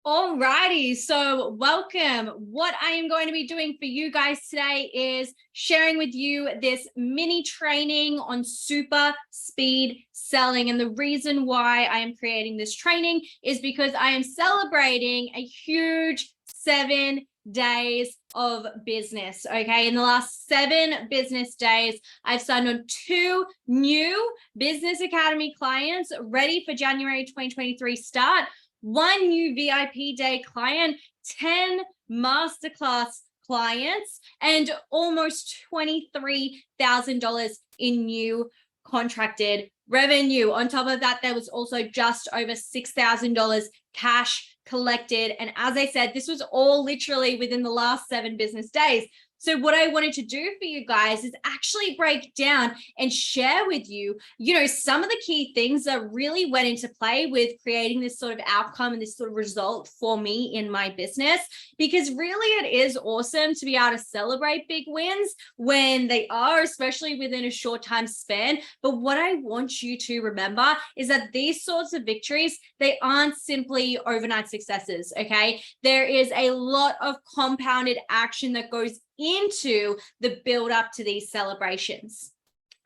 Alrighty, so welcome. What I am going to be doing for you guys today is sharing with you this mini training on super speed selling. And the reason why I am creating this training is because I am celebrating a huge 7 days of business. Okay, in the last 7 business days, I've signed on 2 new Business Academy clients ready for January 2023 start. 1 new VIP day client, 10 masterclass clients, and almost $23,000 in new contracted revenue. On top of that, there was also just over $6,000 cash collected. And as I said, this was all literally within the last 7 business days. So what I wanted to do for you guys is actually break down and share with you, some of the key things that really went into play with creating this sort of outcome and this sort of result for me in my business, because really it is awesome to be able to celebrate big wins when they are, especially within a short time span. But what I want you to remember is that these sorts of victories, they aren't simply overnight successes, okay? There is a lot of compounded action that goes into the build up to these celebrations.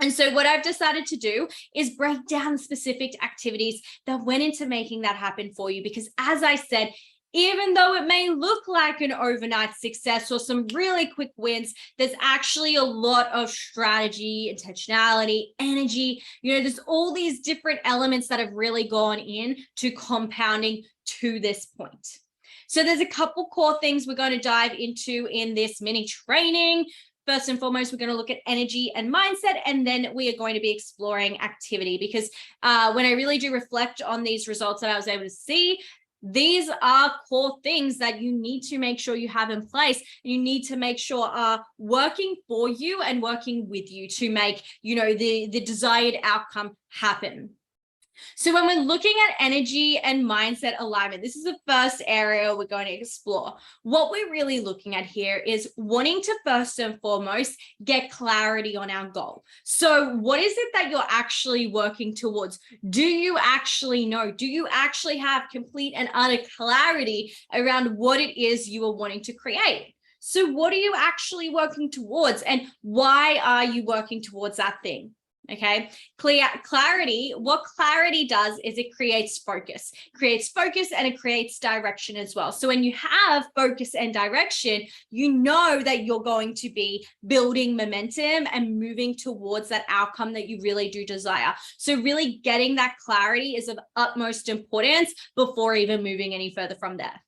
And so what I've decided to do is break down specific activities that went into making that happen for you. Because as I said, even though it may look like an overnight success or some really quick wins, there's actually a lot of strategy, intentionality, energy. There's all these different elements that have really gone in to compounding to this point. So there's a couple core things we're going to dive into in this mini training. First and foremost, we're going to look at energy and mindset, and then we are going to be exploring activity, because when I really do reflect on these results that I was able to see, these are core things that you need to make sure you have in place. You need to make sure are working for you and working with you to make, the desired outcome happen. So when we're looking at energy and mindset alignment, this is the first area we're going to explore. What we're really looking at here is wanting to first and foremost get clarity on our goal. So what is it that you're actually working towards? Do you actually know? Do you actually have complete and utter clarity around what it is you are wanting to create? So what are you actually working towards, and why are you working towards that thing? Okay, clarity. What clarity does is it creates focus, and it creates direction as well. So when you have focus and direction, you know that you're going to be building momentum and moving towards that outcome that you really do desire. So really getting that clarity is of utmost importance before even moving any further from there.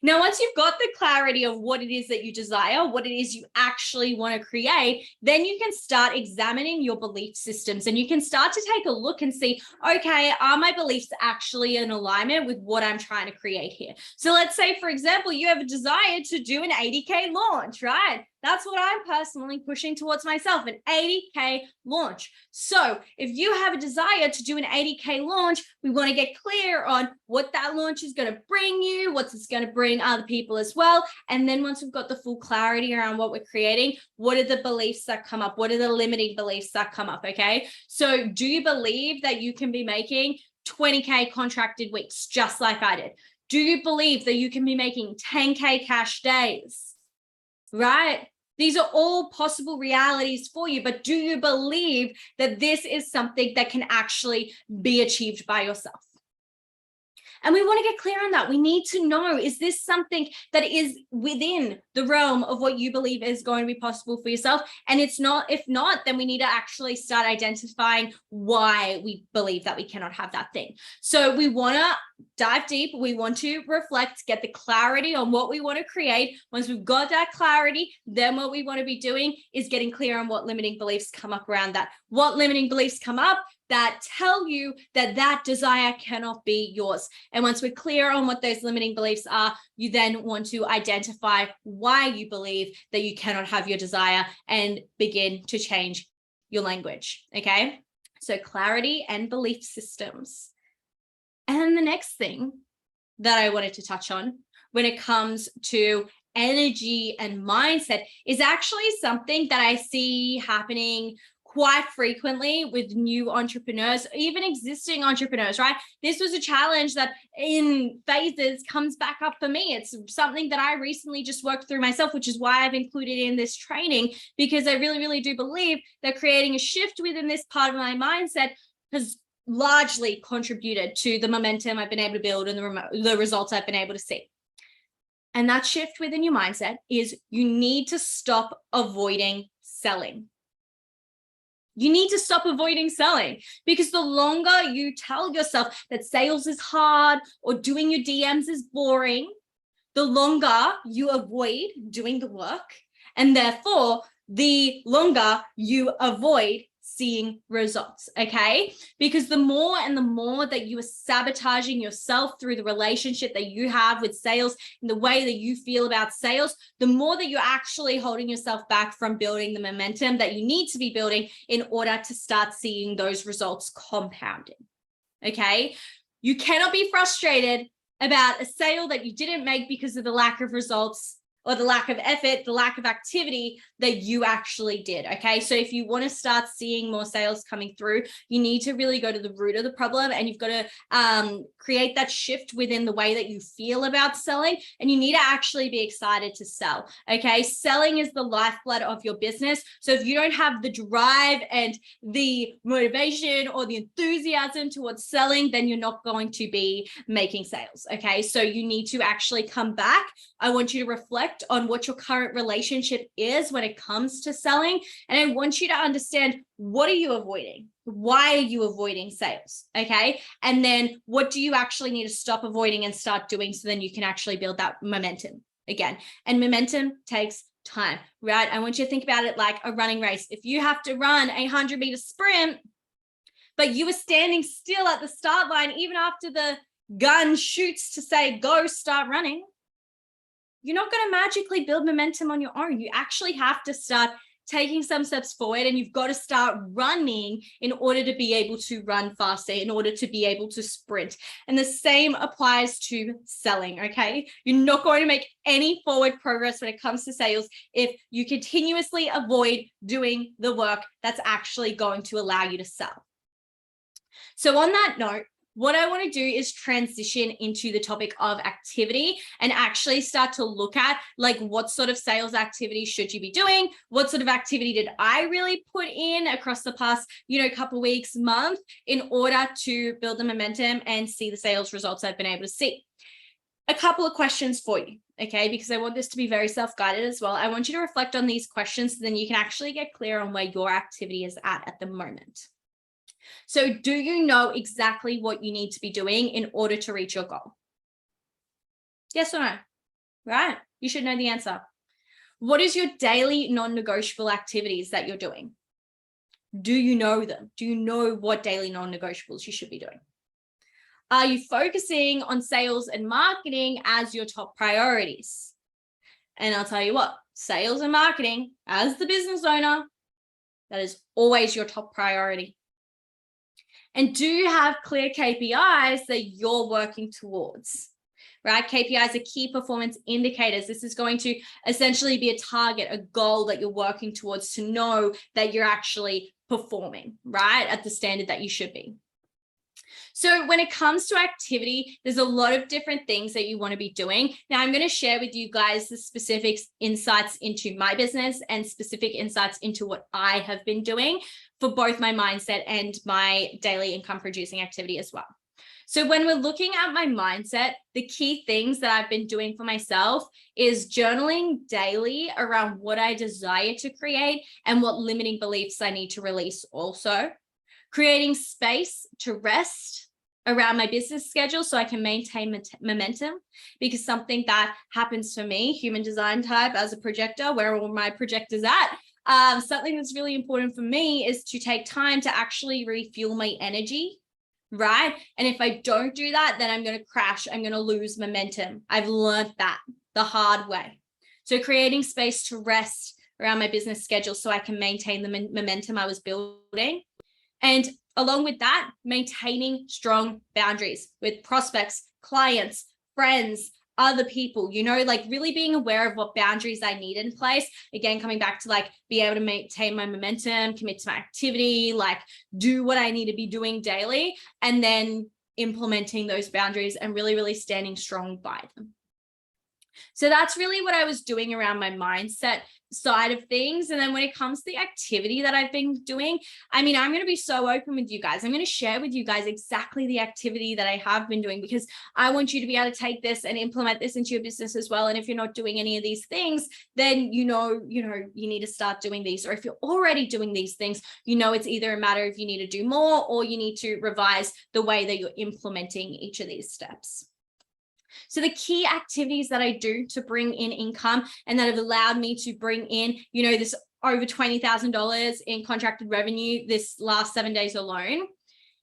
Now, once you've got the clarity of what it is that you desire, what it is you actually want to create, then you can start examining your belief systems, and you can start to take a look and see, okay, are my beliefs actually in alignment with what I'm trying to create here? So let's say, for example, you have a desire to do an 80K launch, right? That's what I'm personally pushing towards myself, an 80K launch. So if you have a desire to do an 80K launch, we want to get clear on what that launch is going to bring you, what's it's going to bring other people as well. And then once we've got the full clarity around what we're creating, what are the beliefs that come up? What are the limiting beliefs that come up? Okay. So do you believe that you can be making 20K contracted weeks just like I did? Do you believe that you can be making 10K cash days? Right? These are all possible realities for you, but do you believe that this is something that can actually be achieved by yourself? And we want to get clear on that. We need to know, is this something that is within the realm of what you believe is going to be possible for yourself? And it's not, if not, then we need to actually start identifying why we believe that we cannot have that thing. So we want to dive deep. We want to reflect, get the clarity on what we want to create. Once we've got that clarity, then what we want to be doing is getting clear on what limiting beliefs come up around that. What limiting beliefs come up that tell you that that desire cannot be yours. And once we're clear on what those limiting beliefs are, you then want to identify why you believe that you cannot have your desire and begin to change your language. Okay. So clarity and belief systems. And the next thing that I wanted to touch on when it comes to energy and mindset is actually something that I see happening quite frequently with new entrepreneurs, even existing entrepreneurs, right? This was a challenge that in phases comes back up for me. It's something that I recently just worked through myself, which is why I've included in this training, because I really, really do believe that creating a shift within this part of my mindset has largely contributed to the momentum I've been able to build and the results I've been able to see. And that shift within your mindset is you need to stop avoiding selling. You need to stop avoiding selling, because the longer you tell yourself that sales is hard or doing your DMs is boring, the longer you avoid doing the work, and therefore the longer you avoid seeing results, okay? Because the more and the more that you are sabotaging yourself through the relationship that you have with sales and the way that you feel about sales, the more that you're actually holding yourself back from building the momentum that you need to be building in order to start seeing those results compounding, okay? You cannot be frustrated about a sale that you didn't make because of the lack of results or the lack of effort, the lack of activity that you actually did, okay? So if you want to start seeing more sales coming through, you need to really go to the root of the problem, and you've got to create that shift within the way that you feel about selling, and you need to actually be excited to sell, okay? Selling is the lifeblood of your business. So if you don't have the drive and the motivation or the enthusiasm towards selling, then you're not going to be making sales, okay? So you need to actually come back. I want you to reflect on what your current relationship is when it comes to selling. And I want you to understand, what are you avoiding? Why are you avoiding sales? Okay. And then what do you actually need to stop avoiding and start doing, so then you can actually build that momentum again. And momentum takes time, right? I want you to think about it like a running race. If you have to run a 100-meter sprint, but you were standing still at the start line, even after the gun shoots to say, go, start running, you're not going to magically build momentum on your own. You actually have to start taking some steps forward, and you've got to start running in order to be able to run faster, in order to be able to sprint. And the same applies to selling, okay? You're not going to make any forward progress when it comes to sales if you continuously avoid doing the work that's actually going to allow you to sell. So on that note, what I want to do is transition into the topic of activity and actually start to look at, like, what sort of sales activity should you be doing? What sort of activity did I really put in across the past, couple weeks, month, in order to build the momentum and see the sales results I've been able to see? A couple of questions for you, okay? Because I want this to be very self-guided as well. I want you to reflect on these questions, so then you can actually get clear on where your activity is at the moment. So do you know exactly what you need to be doing in order to reach your goal? Yes or no? Right? You should know the answer. What is your daily non-negotiable activities that you're doing? Do you know them? Do you know what daily non-negotiables you should be doing? Are you focusing on sales and marketing as your top priorities? And I'll tell you what, sales and marketing, as the business owner, that is always your top priority. And do you have clear KPIs that you're working towards, right? KPIs are key performance indicators. This is going to essentially be a target, a goal that you're working towards to know that you're actually performing, right, at the standard that you should be. So when it comes to activity, there's a lot of different things that you want to be doing. Now, I'm going to share with you guys the specific insights into my business and specific insights into what I have been doing for both my mindset and my daily income producing activity as well. So when we're looking at my mindset, the key things that I've been doing for myself is journaling daily around what I desire to create and what limiting beliefs I need to release also. Creating space to rest around my business schedule so I can maintain momentum, because something that happens for me, human design type, as a projector, where are all my projectors at? Something that's really important for me is to take time to actually refuel my energy, right? And if I don't do that, then I'm going to crash. I'm going to lose momentum. I've learned that the hard way. So creating space to rest around my business schedule so I can maintain the momentum I was building. And along with that, maintaining strong boundaries with prospects, clients, friends, other people, you know, like really being aware of what boundaries I need in place. Again, coming back to like be able to maintain my momentum, commit to my activity, like do what I need to be doing daily, and then implementing those boundaries and really, really standing strong by them. So that's really what I was doing around my mindset side of things. And then when it comes to the activity that I've been doing, I mean, I'm going to be so open with you guys. I'm going to share with you guys exactly the activity that I have been doing, because I want you to be able to take this and implement this into your business as well. And if you're not doing any of these things, then you need to start doing these. Or if you're already doing these things, it's either a matter of you need to do more or you need to revise the way that you're implementing each of these steps. So the key activities that I do to bring in income and that have allowed me to bring in, this over $20,000 in contracted revenue this last 7 days alone,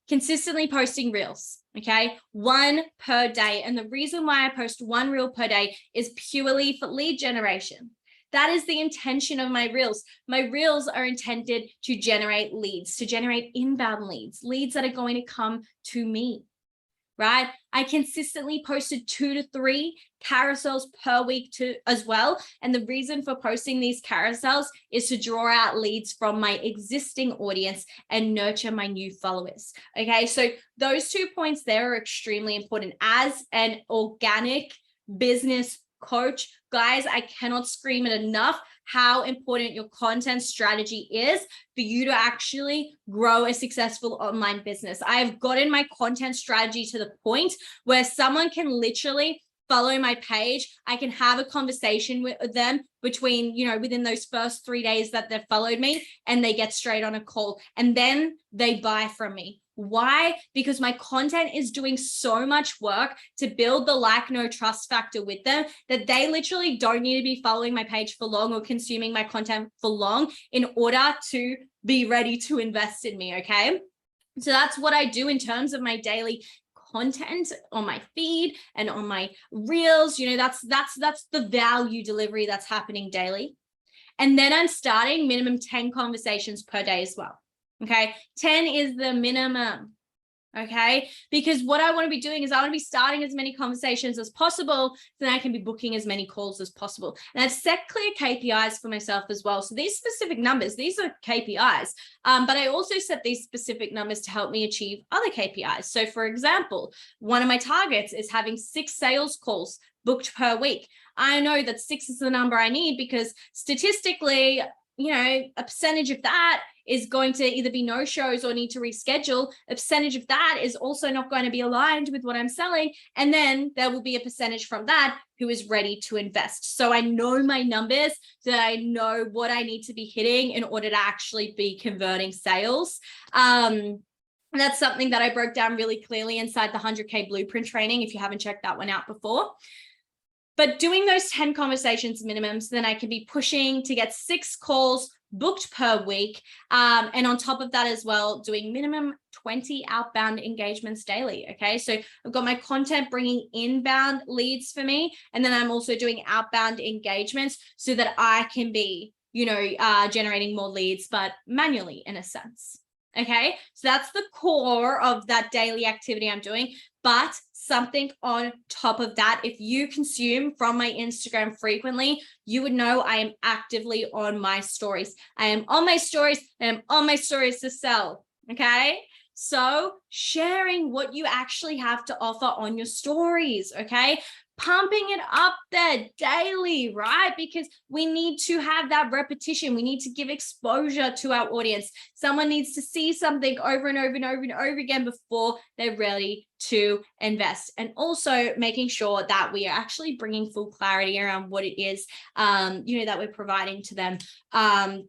consistently posting reels, okay? 1 per day. And the reason why I post 1 reel per day is purely for lead generation. That is the intention of my reels. My reels are intended to generate leads, to generate inbound leads that are going to come to me. Right? I consistently posted 2 to 3 carousels per week as well. And the reason for posting these carousels is to draw out leads from my existing audience and nurture my new followers. Okay. So those 2 points there are extremely important. As an organic business coach, guys, I cannot scream it enough how important your content strategy is for you to actually grow a successful online business. I have gotten my content strategy to the point where someone can literally follow my page. I can have a conversation with them within those first 3 days that they've followed me, and they get straight on a call and then they buy from me. Why? Because my content is doing so much work to build the like, no trust factor with them that they literally don't need to be following my page for long or consuming my content for long in order to be ready to invest in me. Okay. So that's what I do in terms of my daily content on my feed and on my reels. That's the value delivery that's happening daily. And then I'm starting minimum 10 conversations per day as well. Okay. 10 is the minimum. Okay. Because what I want to be doing is I want to be starting as many conversations as possible, so then I can be booking as many calls as possible. And I've set clear KPIs for myself as well. So these specific numbers, these are KPIs, but I also set these specific numbers to help me achieve other KPIs. So for example, one of my targets is having 6 sales calls booked per week. I know that 6 is the number I need because statistically, a percentage of that is going to either be no shows or need to reschedule. A percentage of that is also not going to be aligned with what I'm selling. And then there will be a percentage from that who is ready to invest. So I know my numbers, so that I know what I need to be hitting in order to actually be converting sales. And that's something that I broke down really clearly inside the 100K Blueprint training, if you haven't checked that one out before. But doing those 10 conversations minimum, so then I can be pushing to get 6 calls booked per week. And on top of that as well, doing minimum 20 outbound engagements daily. Okay. So I've got my content bringing inbound leads for me. And then I'm also doing outbound engagements so that I can be, generating more leads, but manually in a sense. Okay. So that's the core of that daily activity I'm doing. But something on top of that, if you consume from my Instagram frequently, you would know I am actively on my stories. I am on my stories. I am on my stories to sell. Okay. So sharing what you actually have to offer on your stories. Okay. Pumping it up there daily, right? Because we need to have that repetition. We need to give exposure to our audience. Someone needs to see something over and over and over and over again before they're ready to invest. And also making sure that we are actually bringing full clarity around what it is, that we're providing to them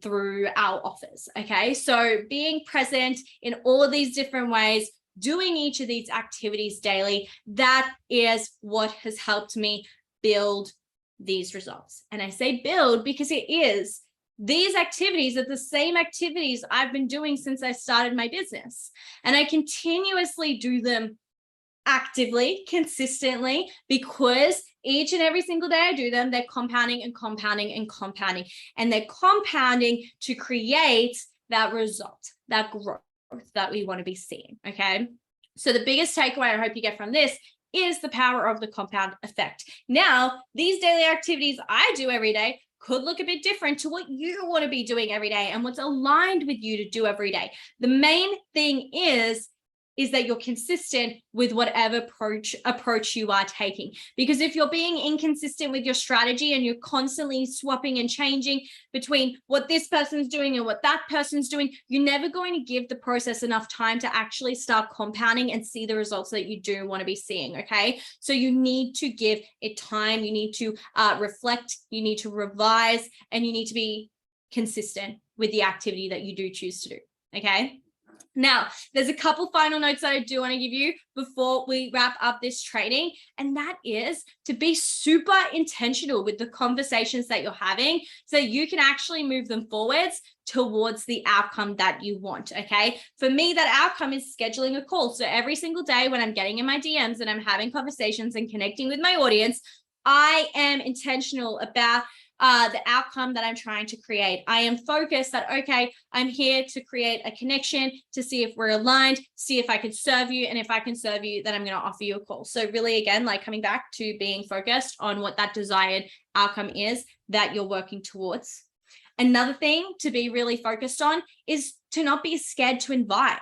through our offers. Okay. So being present in all of these different ways, doing each of these activities daily, that is what has helped me build these results. And I say build because these activities are the same activities I've been doing since I started my business. And I continuously do them actively, consistently, because each and every single day I do them, they're compounding and compounding and compounding. And they're compounding to create that result, that growth that we want to be seeing. Okay. So the biggest takeaway I hope you get from this is the power of the compound effect. Now, these daily activities I do every day could look a bit different to what you want to be doing every day and what's aligned with you to do every day. The main thing is that you're consistent with whatever approach you are taking. Because if you're being inconsistent with your strategy and you're constantly swapping and changing between what this person's doing and what that person's doing, you're never going to give the process enough time to actually start compounding and see the results that you do want to be seeing, okay? So you need to give it time, you need to reflect, you need to revise, and you need to be consistent with the activity that you do choose to do, okay? Now, there's a couple final notes that I do want to give you before we wrap up this training, and that is to be super intentional with the conversations that you're having so you can actually move them forwards towards the outcome that you want, okay? For me, that outcome is scheduling a call. So every single day when I'm getting in my DMs and I'm having conversations and connecting with my audience, I am intentional about the outcome that I'm trying to create. I am focused that, okay, I'm here to create a connection to see if we're aligned, see if I can serve you. And if I can serve you, then I'm going to offer you a call. So really, again, like coming back to being focused on what that desired outcome is that you're working towards. Another thing to be really focused on is to not be scared to invite.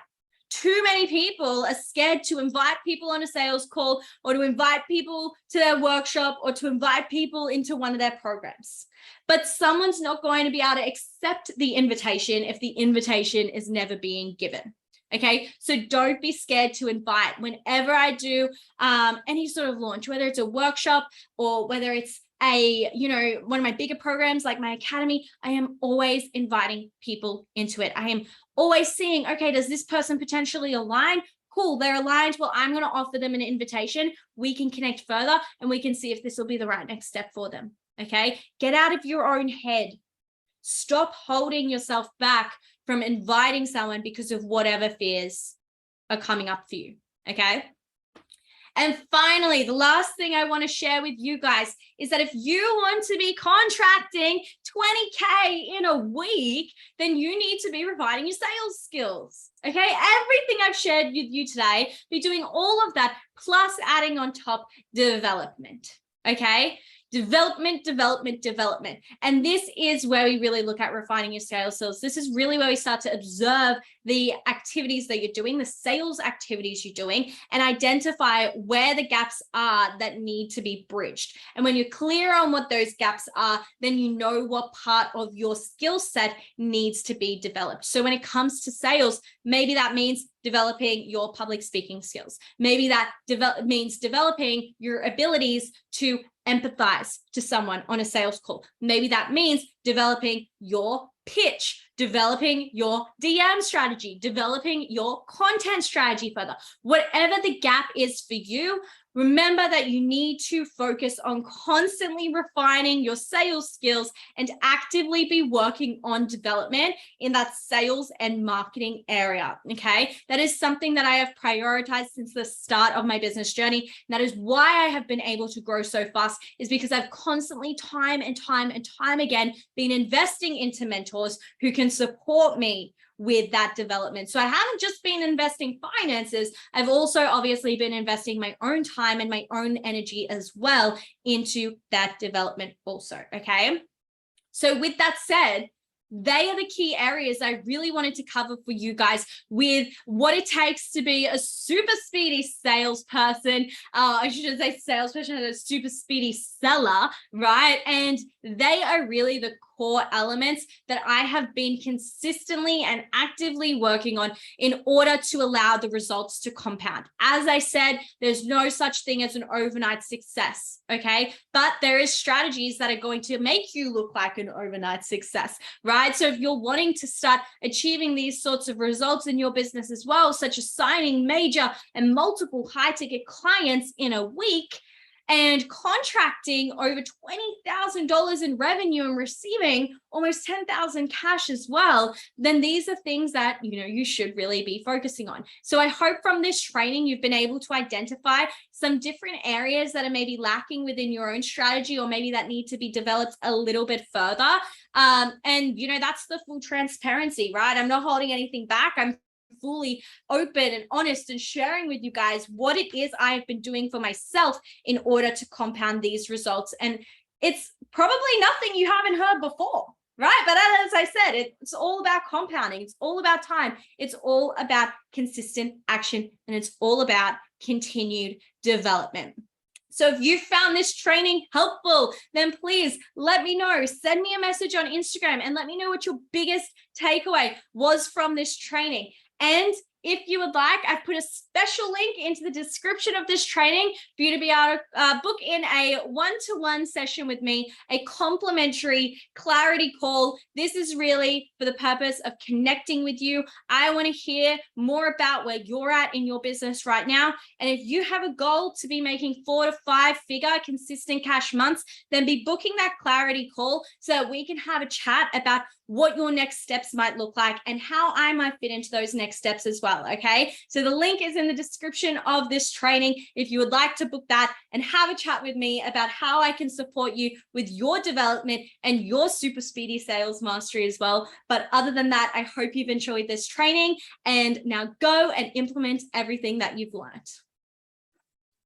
Too many people are scared to invite people on a sales call or to invite people to their workshop or to invite people into one of their programs. But someone's not going to be able to accept the invitation if the invitation is never being given. Okay, so don't be scared to invite. Whenever I do any sort of launch, whether it's a workshop or whether it's one of my bigger programs like my academy, I am always inviting people into it. I am always seeing, okay, does this person potentially align? Cool, they're aligned. Well, I'm going to offer them an invitation. We can connect further and we can see if this will be the right next step for them. Okay, get out of your own head. Stop holding yourself back from inviting someone because of whatever fears are coming up for you. Okay. And finally, the last thing I want to share with you guys is that if you want to be contracting 20K in a week, then you need to be refining your sales skills. Okay, everything I've shared with you today, be doing all of that, plus adding on top development. Okay, development. And this is where we really look at refining your sales skills. This is really where we start to observe the activities that you're doing, the sales activities you're doing, and identify where the gaps are that need to be bridged. And when you're clear on what those gaps are, then you know what part of your skill set needs to be developed. So when it comes to sales, maybe that means developing your public speaking skills. Maybe that means developing your abilities to empathize to someone on a sales call. Maybe that means developing your pitch, developing your DM strategy, developing your content strategy further. Whatever the gap is for you, remember that you need to focus on constantly refining your sales skills and actively be working on development in that sales and marketing area, okay? That is something that I have prioritized since the start of my business journey. And that is why I have been able to grow so fast, is because I've constantly time and time again been investing into mentors who can support me with that development. So I haven't just been investing finances, I've also obviously been investing my own time and my own energy as well into that development also, okay? So with that said, they are the key areas I really wanted to cover for you guys with what it takes to be a super speedy salesperson. I should say salesperson, a super speedy seller, right? And they are really the core elements that I have been consistently and actively working on in order to allow the results to compound. As I said, there's no such thing as an overnight success, okay? But there is strategies that are going to make you look like an overnight success, right? So if you're wanting to start achieving these sorts of results in your business as well, such as signing major and multiple high-ticket clients in a week, and contracting over $20,000 in revenue and receiving almost $10,000 cash as well, then these are things that, you should really be focusing on. So I hope from this training, you've been able to identify some different areas that are maybe lacking within your own strategy, or maybe that need to be developed a little bit further. And that's the full transparency, right? I'm not holding anything back. I'm fully open and honest and sharing with you guys what it is I've been doing for myself in order to compound these results. And it's probably nothing you haven't heard before, right? But as I said, it's all about compounding. It's all about time. It's all about consistent action, and it's all about continued development. So if you found this training helpful, then please let me know. Send me a message on Instagram and let me know what your biggest takeaway was from this training. And if you would like, I've put a special link into the description of this training for you to be able to book in a one-to-one session with me, a complimentary clarity call. This is really for the purpose of connecting with you. I want to hear more about where you're at in your business right now. And if you have a goal to be making 4 to 5 figure consistent cash months, then be booking that clarity call so that we can have a chat about what your next steps might look like and how I might fit into those next steps as well, okay? So the link is in the description of this training if you would like to book that and have a chat with me about how I can support you with your development and your super speedy sales mastery as well. But other than that, I hope you've enjoyed this training, and now go and implement everything that you've learned.